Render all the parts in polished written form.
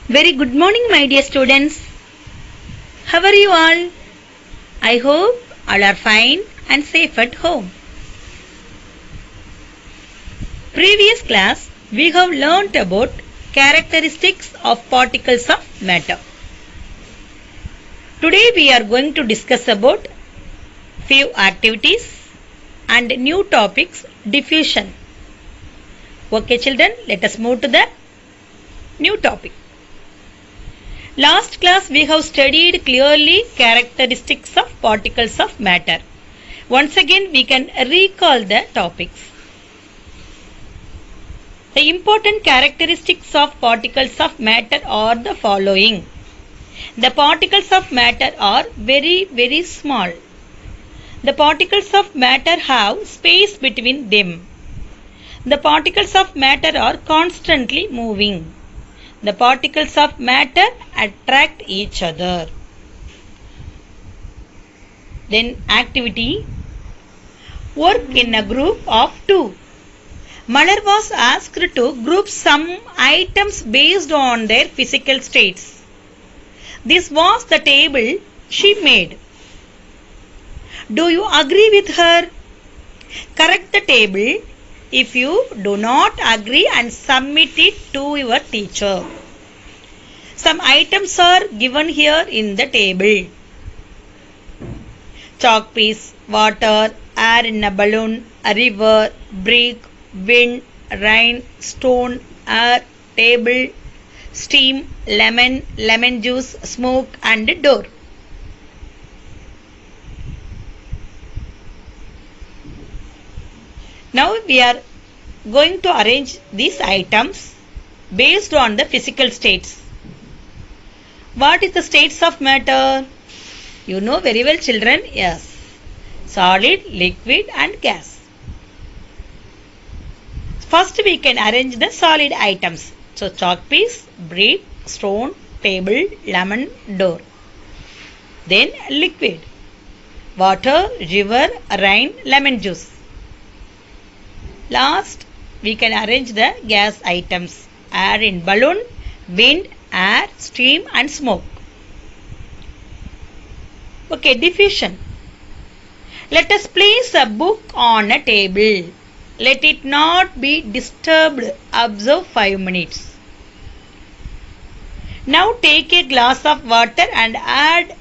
Very good morning, my dear students. How are you all? I hope all are fine and safe at home. Previous class, we have learnt about characteristics of particles of matter. Today we are going to discuss about few activities and new topics, diffusion. Okay children, let us move to the new topic. Last class we have studied clearly characteristics of particles of matter. Once again we can recall the topics. The important characteristics of particles of matter are the following. The particles of matter are very small. The particles of matter have space between them. The particles of matter are constantly moving. The particles of matter attract each other. Then activity. Work in a group of 2. Malar was asked to group some items based on their physical states. This was the table she made. Do you agree with her? Correct the table if you do not agree and submit it to your teacher. Some items are given here in the table. Chalk piece, water, air in a balloon, a river, brick, wind, rain, stone, air, table, steam, lemon juice, smoke and door. Now we are going to arrange these items based on the physical states. What is the states of matter? You know very well children, yes. Solid, liquid and gas. First we can arrange the solid items. So chalk piece, brick, stone, table, lemon, door. Then liquid. Water, river, rain, lemon juice. Last, we can arrange the gas items. Air in balloon, wind, air, steam and smoke. Okay, diffusion. Let us place a book on a table. Let it not be disturbed. Observe 5 minutes. Now take a glass of water and add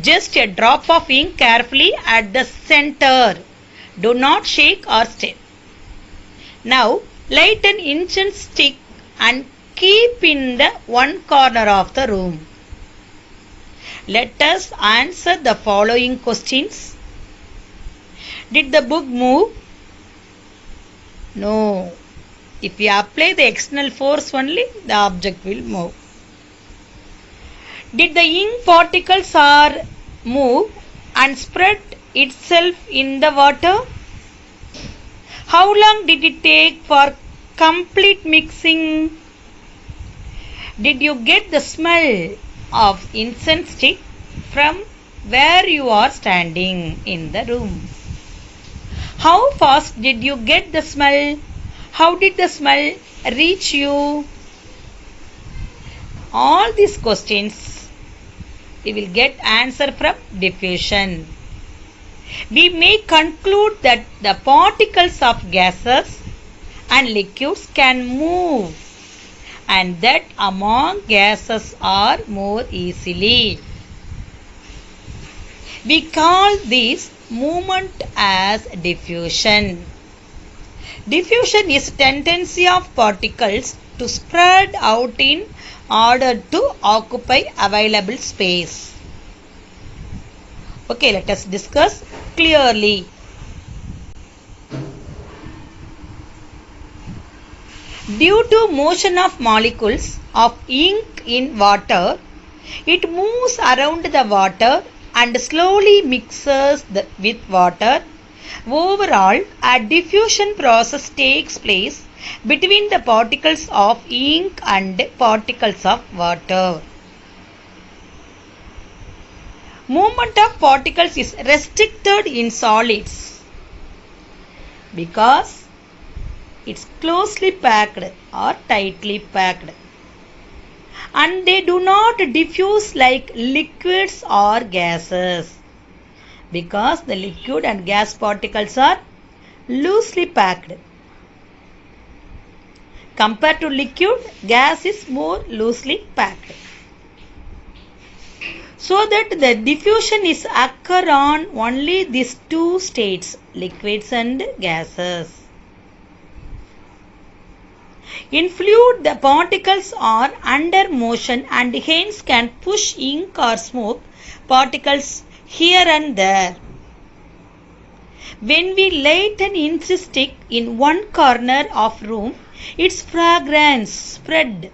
just a drop of ink carefully at the center. Do not shake or stir. Now light an incense stick and keep in the one corner of the room. Let us answer the following questions. Did the book move? No. If we apply the external force only, the object will move. Did the ink particles move and spread itself in the water? How long did it take for complete mixing? Did you get the smell of incense stick from where you are standing in the room? How fast did you get the smell? How did the smell reach you? All these questions we will get answer from diffusion. We may conclude that the particles of gases and liquids can move and that among gases are more easily. We call this movement as diffusion. Diffusion is tendency of particles to spread out in order to occupy available space. Okay, let us discuss clearly. Due to motion of molecules of ink in water, it moves around the water and slowly mixes with water. Overall, a diffusion process takes place between the particles of ink and particles of water. Movement of particles is restricted in solids because it's closely packed or tightly packed, and they do not diffuse like liquids or gases because the liquid and gas particles are loosely packed. Compared to liquid, gas is more loosely packed. So that the diffusion is occur on only these two states, liquids and gases. In fluid, the particles are under motion and hence can push ink or smoke particles here and there. When we light an incense stick in one corner of room, its fragrance spread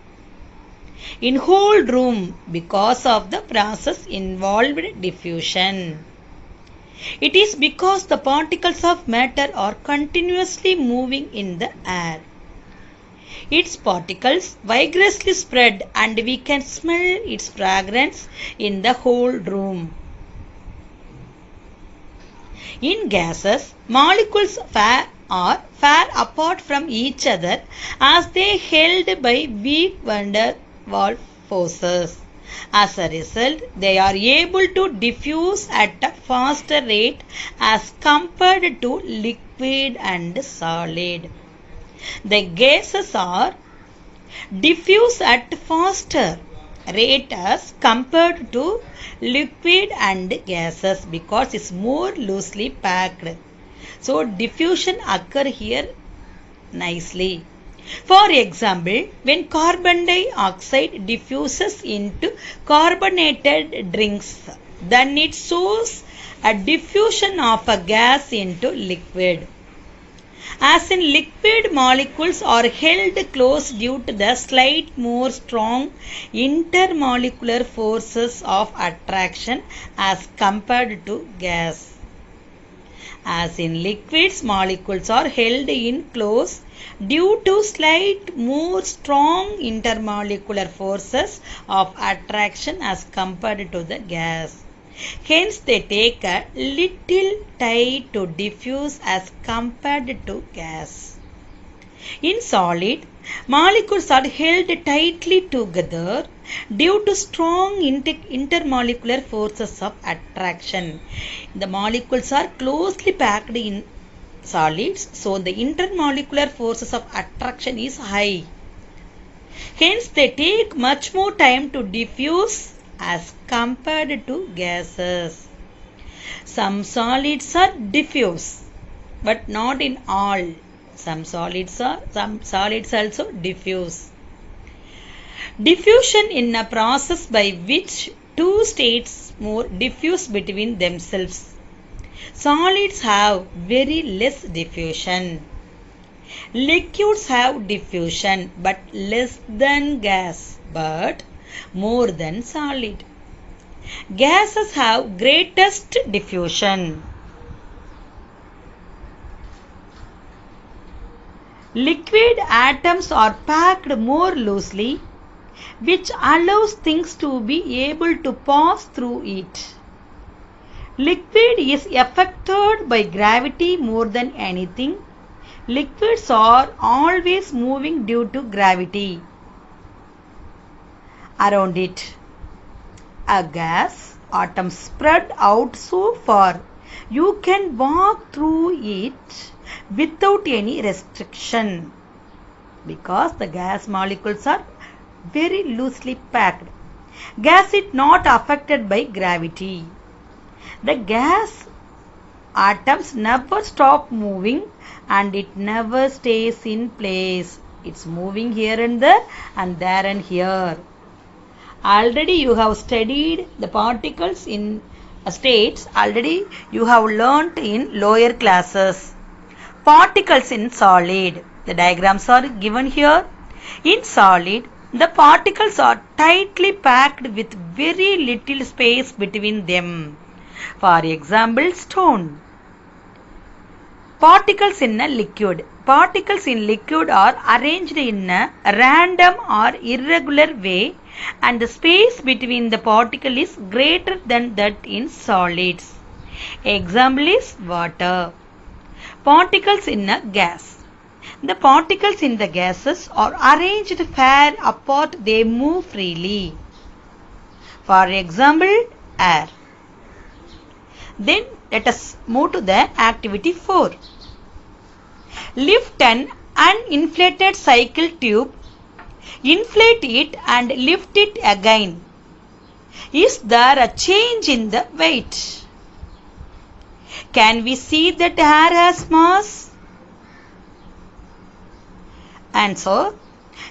in whole room because of the process involved diffusion. It is because the particles of matter are continuously moving in the air. Its particles vigorously spread and we can smell its fragrance in the whole room. In gases, molecules are far apart from each other as they held by weak van der Waals forces. As a result, they are able to diffuse at a faster rate as compared to liquid and solid. The gases are diffuse at faster rate as compared to liquid and gases because it's more loosely packed. So diffusion occur here nicely. For example, when carbon dioxide diffuses into carbonated drinks, then it shows a diffusion of a gas into liquid. As in liquid, molecules are held close due to the slight more strong intermolecular forces of attraction as compared to gas. As in liquids, molecules are held in close due to slight more strong intermolecular forces of attraction as compared to the gas. Hence, they take a little time to diffuse as compared to gas. In solid, molecules are held tightly together due to strong intermolecular forces of attraction. The molecules are closely packed in solids, so the intermolecular forces of attraction is high. Hence, they take much more time to diffuse as compared to gases. Some solids are diffuse, but not in all. Some solids also diffuse. Diffusion in a process by which two states more diffuse between themselves. Solids have very less diffusion. Liquids have diffusion but less than gas, but more than solid. Gases have greatest diffusion. Liquid atoms are packed more loosely, which allows things to be able to pass through it. Liquid is affected by gravity more than anything. Liquids are always moving due to gravity around it. A gas atom spread out so far you can walk through it without any restriction because the gas molecules are very loosely packed. Gas is not affected by gravity. The gas atoms never stop moving and it never stays in place. It's moving here and there and here. Already you have studied the particles in states. Already you have learnt in lower classes. Particles in solid. The diagrams are given here. In solid, the particles are tightly packed with very little space between them. For example, stone. Particles in a liquid. Particles in liquid are arranged in a random or irregular way and the space between the particle is greater than that in solids. Example is water. Particles in a gas. The particles in the gases are arranged far apart, they move freely. For example, air. Then let us move to the activity 4. Lift an uninflated cycle tube, inflate it and lift it again. Is there a change in the weight? Can we see that air has mass? Answer.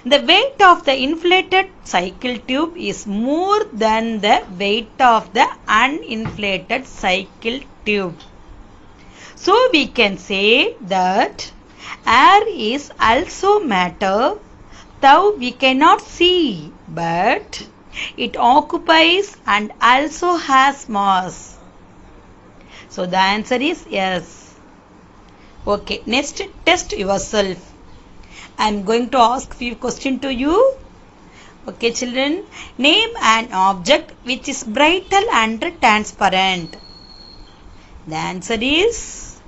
The weight of the inflated cycle tube is more than the weight of the uninflated cycle tube. So we can say that air is also matter, though we cannot see, but it occupies and also has mass. So the answer is yes. Okay, next test yourself. I am going to ask few questions to you. Okay children, name an object which is bright and transparent. The answer is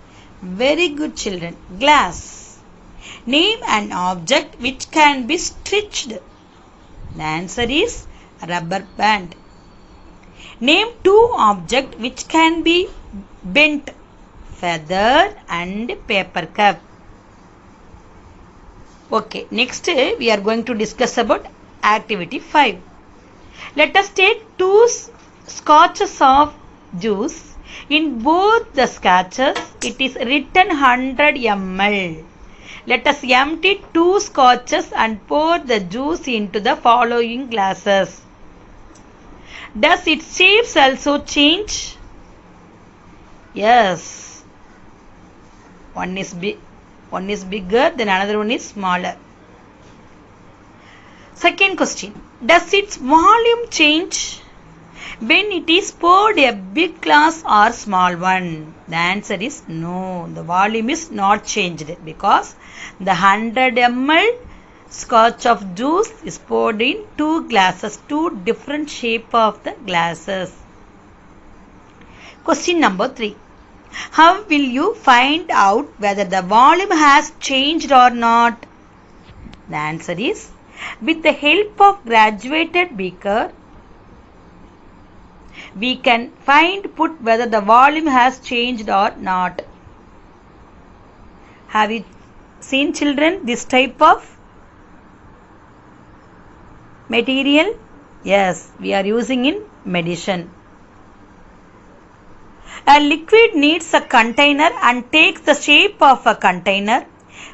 very good children, glass. Name an object which can be stretched. The answer is rubber band. Name two objects which can be bent, feather and paper cup. Okay, next we are going to discuss about activity 5. Let us take 2 scotches of juice. In both the scotches, it is written 100 ml. Let us empty 2 scotches and pour the juice into the following glasses. Does its shapes also change? Yes. One is bigger, then another one is smaller. Second question. Does its volume change when it is poured a big glass or small one? The answer is no. The volume is not changed because the 100 ml scotch of juice is poured in 2 glasses, 2 different shape of the glasses. Question number 3. How will you find out whether the volume has changed or not? The answer is with the help of graduated beaker. We can put whether the volume has changed or not. Have you seen children this type of material? Yes, we are using in medicine. A liquid needs a container and takes the shape of a container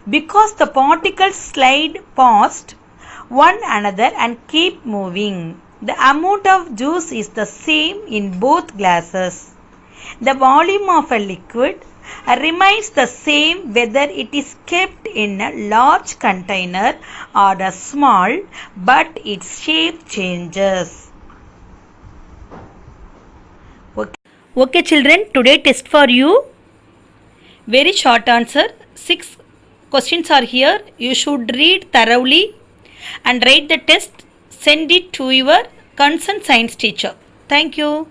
because the particles slide past one another and keep moving. The amount of juice is the same in both glasses. The volume of a liquid remains the same whether it is kept in a large container or a small, but its shape changes. Okay children, today test for you. Very short answer. 6 questions are here. You should read thoroughly and write the test. Send it to your concerned science teacher. Thank you.